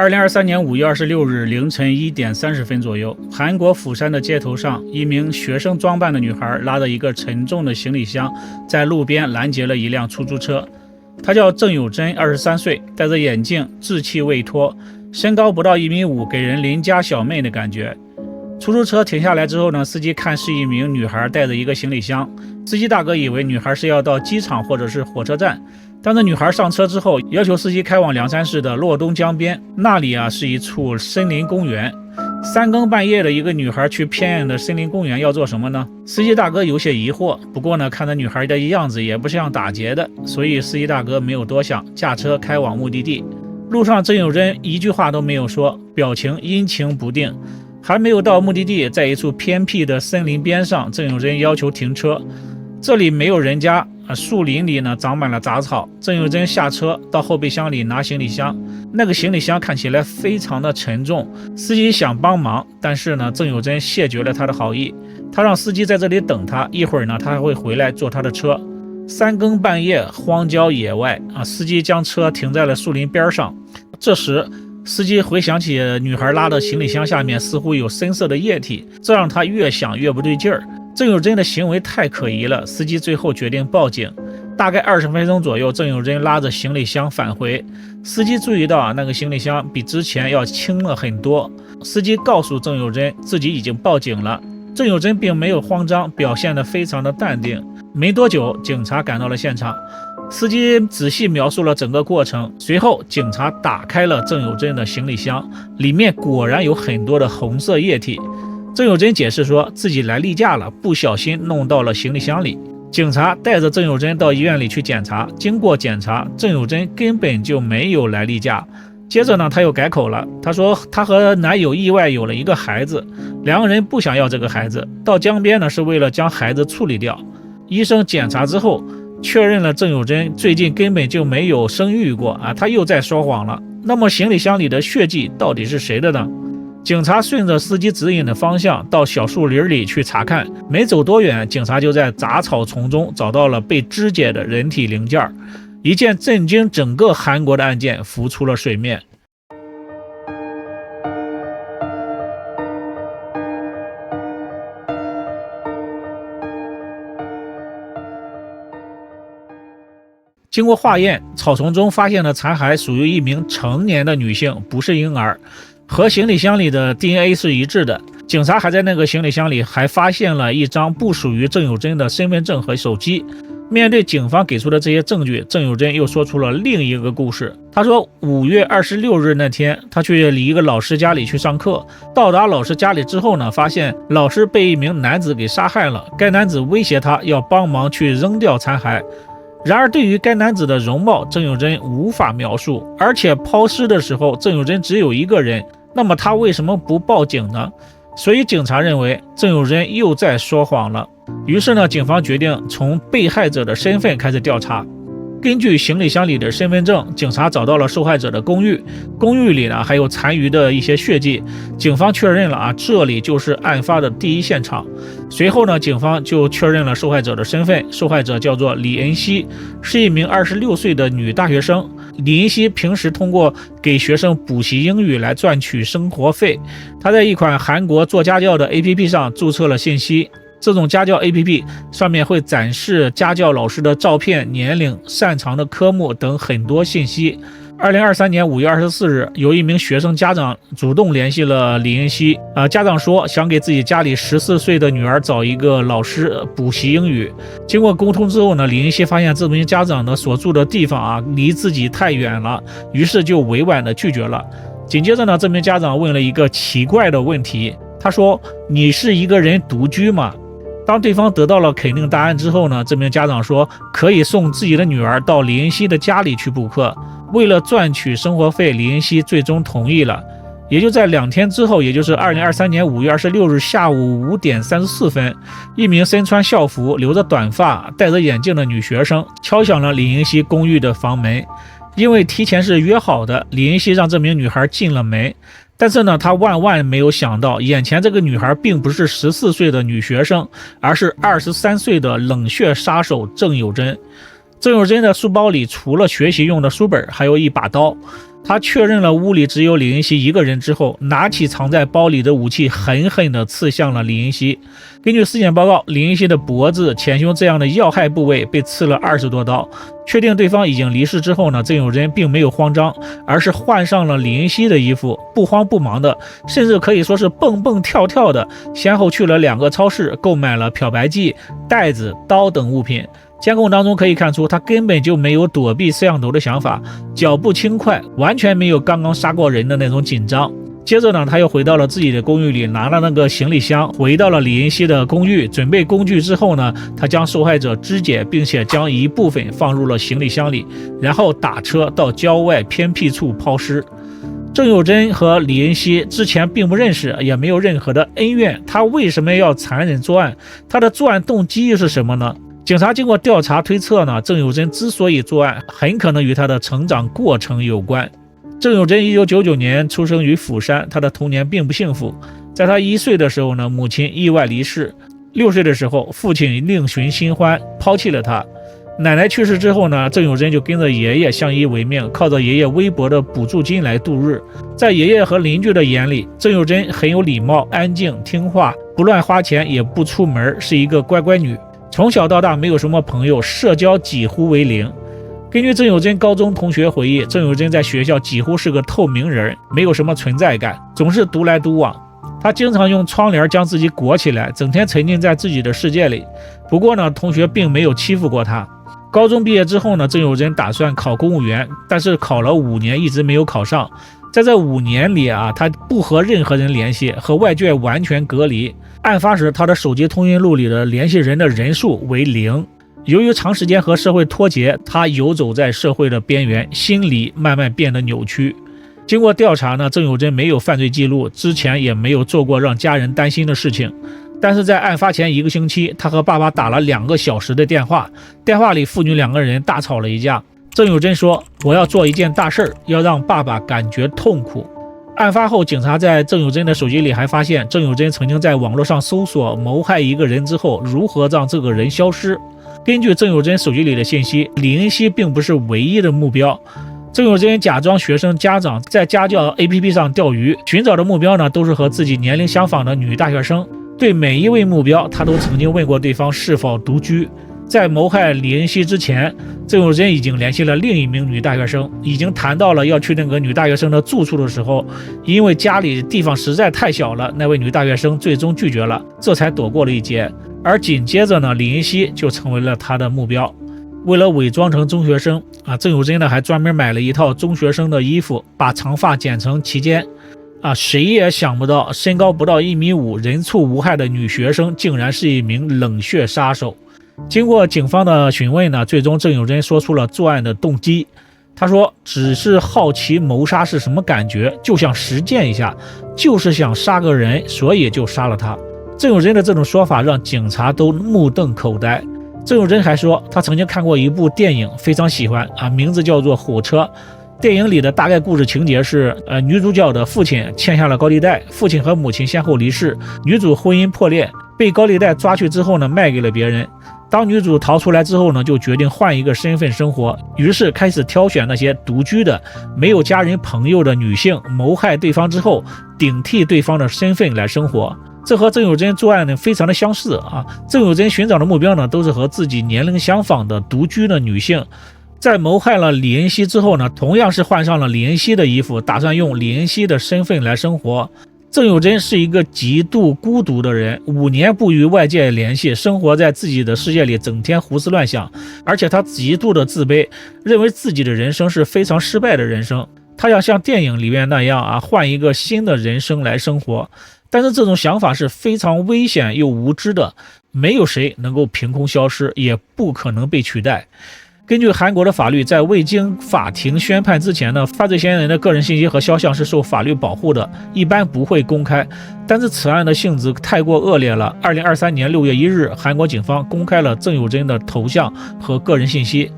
2023年5月26日凌晨1点30分左右，韩国釜山的街头上，一名学生装扮的女孩拉着一个沉重的行李箱，在路边拦截了一辆出租车。她叫郑有珍，23岁，戴着眼镜，稚气未脱，身高不到1.5米，给人邻家小妹的感觉。出租车停下来之后呢，司机看是一名女孩带着一个行李箱，司机大哥以为女孩是要到机场或者是火车站。当这女孩上车之后，要求司机开往凉山市的洛东江边，那里是一处森林公园。3更半夜的一个女孩去偏远的森林公园要做什么呢？司机大哥有些疑惑，不过呢，看着女孩的样子也不像打劫的，所以司机大哥没有多想，驾车开往目的地。路上郑有珍一句话都没有说，表情阴晴不定。还没有到目的地，在一处偏僻的森林边上，郑有珍要求停车。这里没有人家，树林里呢长满了杂草。郑有珍下车到后备箱里拿行李箱，那个行李箱看起来非常的沉重。司机想帮忙，但是呢，郑有珍谢绝了他的好意。他让司机在这里等他，一会儿呢，他还会回来坐他的车。3更半夜，荒郊野外司机将车停在了树林边上。这时司机回想起女孩拉的行李箱下面似乎有深色的液体，这让他越想越不对劲儿。郑有珍的行为太可疑了，司机最后决定报警。大概20分钟左右，郑有珍拉着行李箱返回。司机注意到那个行李箱比之前要轻了很多。司机告诉郑有珍自己已经报警了。郑有珍并没有慌张，表现得非常的淡定。没多久，警察赶到了现场。司机仔细描述了整个过程，随后警察打开了郑有珍的行李箱，里面果然有很多的红色液体。郑有珍解释说自己来例假了，不小心弄到了行李箱里。警察带着郑有珍到医院里去检查，经过检查，郑有珍根本就没有来例假。接着呢，他又改口了，他说他和男友意外有了一个孩子，两个人不想要这个孩子，到江边呢是为了将孩子处理掉。医生检查之后确认了郑有珍最近根本就没有生育过他又在说谎了。那么行李箱里的血迹到底是谁的呢？警察顺着司机指引的方向到小树林里去查看，没走多远，警察就在杂草丛中找到了被肢解的人体零件，一件震惊整个韩国的案件浮出了水面。经过化验，草丛中发现的残骸属于一名成年的女性，不是婴儿，和行李箱里的 DNA 是一致的。警察还在那个行李箱里还发现了一张不属于郑有珍的身份证和手机。面对警方给出的这些证据，郑有珍又说出了另一个故事。他说5月26日那天，他去一个老师家里去上课，到达老师家里之后呢，发现老师被一名男子给杀害了，该男子威胁他要帮忙去扔掉残骸。然而对于该男子的容貌，郑有珍无法描述，而且抛尸的时候郑有珍只有一个人，那么他为什么不报警呢？所以警察认为郑有珍又在说谎了。于是呢，警方决定从被害者的身份开始调查。根据行李箱里的身份证，警察找到了受害者的公寓，公寓里呢还有残余的一些血迹，警方确认了这里就是案发的第一现场。随后呢，警方就确认了受害者的身份，受害者叫做李恩熙，是一名26岁的女大学生。李恩熙平时通过给学生补习英语来赚取生活费，她在一款韩国做家教的 APP 上注册了信息。这种家教 APP 上面会展示家教老师的照片、年龄、擅长的科目等很多信息。2023年5月24日，有一名学生家长主动联系了李恩熙，家长说想给自己家里14岁的女儿找一个老师补习英语。经过沟通之后呢，李恩熙发现这名家长的所住的地方离自己太远了，于是就委婉的拒绝了。紧接着呢，这名家长问了一个奇怪的问题，他说：“你是一个人独居吗？”当对方得到了肯定答案之后呢，这名家长说可以送自己的女儿到李恩熙的家里去补课。为了赚取生活费，李恩熙最终同意了。也就在2天之后，也就是2023年5月26日下午5点34分，一名身穿校服、留着短发、戴着眼镜的女学生敲响了李恩熙公寓的房门。因为提前是约好的，李恩熙让这名女孩进了门。但是呢，他万万没有想到，眼前这个女孩并不是14岁的女学生，而是23岁的冷血杀手郑有珍。郑有珍的书包里除了学习用的书本，还有一把刀。他确认了屋里只有李云熙一个人之后，拿起藏在包里的武器，狠狠地刺向了李云熙。根据尸检报告，李云熙的脖子、前胸这样的要害部位被刺了20多刀。确定对方已经离世之后呢，郑有贞并没有慌张，而是换上了李云熙的衣服，不慌不忙的，甚至可以说是蹦蹦跳跳的，先后去了2个超市，购买了漂白剂、袋子、刀等物品。监控当中可以看出，他根本就没有躲避摄像头的想法，脚步轻快，完全没有刚刚杀过人的那种紧张。接着呢，他又回到了自己的公寓里，拿了那个行李箱，回到了李云熙的公寓，准备工具之后呢，他将受害者肢解，并且将一部分放入了行李箱里，然后打车到郊外偏僻处抛尸。郑有贞和李云熙之前并不认识，也没有任何的恩怨，他为什么要残忍作案？他的作案动机又是什么呢？警察经过调查推测呢，郑有贞之所以作案，很可能与他的成长过程有关。郑有贞1999年出生于釜山，他的童年并不幸福。在他1岁的时候呢，母亲意外离世；6岁的时候，父亲另寻新欢，抛弃了他。奶奶去世之后呢，郑有贞就跟着爷爷相依为命，靠着爷爷微薄的补助金来度日。在爷爷和邻居的眼里，郑有贞很有礼貌、安静、听话，不乱花钱，也不出门，是一个乖乖女。从小到大没有什么朋友，社交几乎为零。根据郑有贞高中同学回忆，郑有贞在学校几乎是个透明人，没有什么存在感，总是独来独往。他经常用窗帘将自己裹起来，整天沉浸在自己的世界里。不过呢，同学并没有欺负过他。高中毕业之后呢，郑有贞打算考公务员，但是考了5年一直没有考上。在这5年里啊，他不和任何人联系，和外界完全隔离。案发时，他的手机通讯录里的联系人的人数为0。由于长时间和社会脱节，他游走在社会的边缘，心理慢慢变得扭曲。经过调查呢，郑有贞没有犯罪记录，之前也没有做过让家人担心的事情。但是在案发前1个星期，他和爸爸打了2个小时的电话，电话里父女2个人大吵了一架。郑有贞说：“我要做一件大事，要让爸爸感觉痛苦。”案发后，警察在郑有贞的手机里还发现，郑有贞曾经在网络上搜索谋害一个人之后如何让这个人消失。根据郑有贞手机里的信息，李云熙并不是唯一的目标。郑有贞假装学生家长，在家教 APP 上钓鱼，寻找的目标呢都是和自己年龄相仿的女大学生。对每一位目标，他都曾经问过对方是否独居。在谋害李云熙之前，郑有贞已经联系了另一名女大学生，已经谈到了要去那个女大学生的住处的时候，因为家里地方实在太小了，那位女大学生最终拒绝了，这才躲过了一劫。而紧接着呢，李云熙就成为了他的目标。为了伪装成中学生郑有贞呢还专门买了一套中学生的衣服，把长发剪成齐肩。谁也想不到，身高不到1.5米、人畜无害的女学生，竟然是一名冷血杀手。经过警方的询问呢，最终郑有贞说出了作案的动机。他说：“只是好奇谋杀是什么感觉，就想实践一下，就是想杀个人，所以就杀了他。”郑有贞的这种说法让警察都目瞪口呆。郑有贞还说，他曾经看过一部电影，非常喜欢名字叫做《火车》。电影里的大概故事情节是，女主角的父亲欠下了高利贷，父亲和母亲先后离世，女主婚姻破裂，被高利贷抓去之后呢，卖给了别人。当女主逃出来之后呢，就决定换一个身份生活，于是开始挑选那些独居的、没有家人朋友的女性，谋害对方之后，顶替对方的身份来生活。这和郑有贞作案呢非常的相似郑有贞寻找的目标呢，都是和自己年龄相仿的独居的女性。在谋害了李云熙之后呢，同样是换上了李云熙的衣服，打算用李云熙的身份来生活。郑有贞是一个极度孤独的人，5年不与外界联系，生活在自己的世界里，整天胡思乱想，而且他极度的自卑，认为自己的人生是非常失败的人生。他要像电影里面那样换一个新的人生来生活。但是这种想法是非常危险又无知的，没有谁能够凭空消失，也不可能被取代。根据韩国的法律，在未经法庭宣判之前呢，犯罪嫌疑人的个人信息和肖像是受法律保护的，一般不会公开。但是此案的性质太过恶劣了。2023年6月1日，韩国警方公开了郑有贞的头像和个人信息。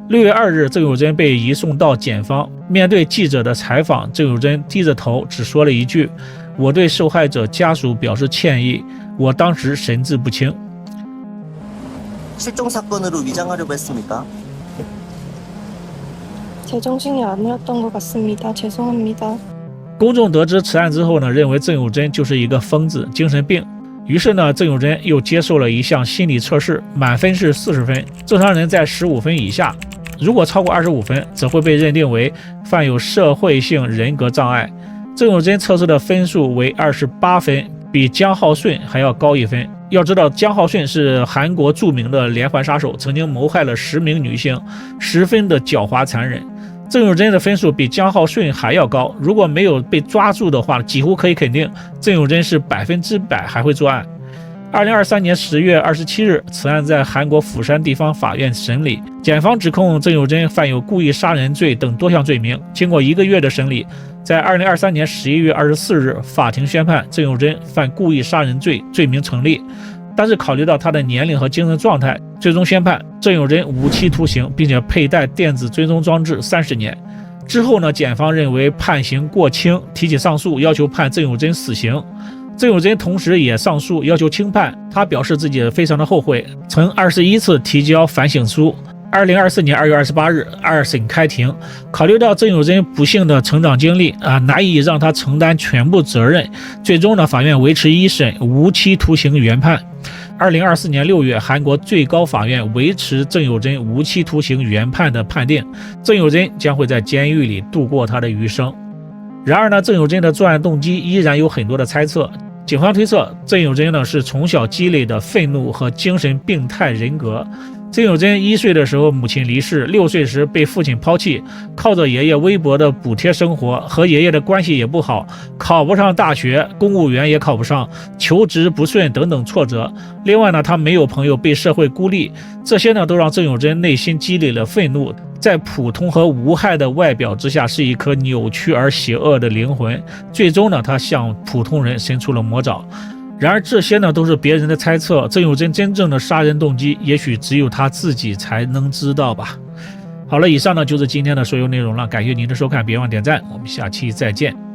6月2日，郑有贞被移送到检方。面对记者的采访，郑有贞低着头，只说了一句：“我对受害者家属表示歉意，我当时神志不清。” 실종사건으로 위장하려고 했습니까? 제 정신이 아니었던 것 같습니다. 죄송합니다.公众得知此案之后呢，认为郑有贞就是一个疯子，精神病。于是呢，郑有贞又接受了一项心理测试，满分是40分，正常人在15分以下，如果超过25分，则会被认定为犯有社会性人格障碍。郑有贞测试的分数为28分，比江浩顺还要高1分。要知道，江浩顺是韩国著名的连环杀手，曾经谋害了10名女性，十分的狡猾残忍。郑有贞的分数比江浩顺还要高，如果没有被抓住的话，几乎可以肯定郑有贞是100%还会作案。2023年10月27日，此案在韩国釜山地方法院审理，检方指控郑有贞犯有故意杀人罪等多项罪名。经过1个月的审理，在2023年11月24日，法庭宣判郑有贞犯故意杀人罪罪名成立。但是考虑到他的年龄和精神状态，最终宣判郑有贞无期徒刑，并且佩戴电子追踪装置30年。之后呢，检方认为判刑过轻，提起上诉，要求判郑有贞死刑。郑有贞同时也上诉，要求轻判。他表示自己非常的后悔，曾21次提交反省书。2024年2月28日，二审开庭。考虑到郑有贞不幸的成长经历难以让他承担全部责任，最终呢，法院维持一审无期徒刑原判。2024年6月，韩国最高法院维持郑有贞无期徒刑原判的判定，郑有贞将会在监狱里度过他的余生。然而呢，郑有贞的作案动机依然有很多的猜测。警方推测，郑有贞呢是从小积累的愤怒和精神病态人格。郑有贞1岁的时候母亲离世，6岁时被父亲抛弃，靠着爷爷微薄的补贴生活，和爷爷的关系也不好，考不上大学，公务员也考不上，求职不顺等等挫折。另外呢，他没有朋友，被社会孤立，这些呢都让郑有贞内心积累了愤怒，在普通和无害的外表之下，是一颗扭曲而邪恶的灵魂。最终呢，他向普通人伸出了魔爪。然而这些呢都是别人的猜测，郑有贞真正的杀人动机，也许只有他自己才能知道吧。好了，以上呢就是今天的所有内容了，感谢您的收看，别忘点赞，我们下期再见。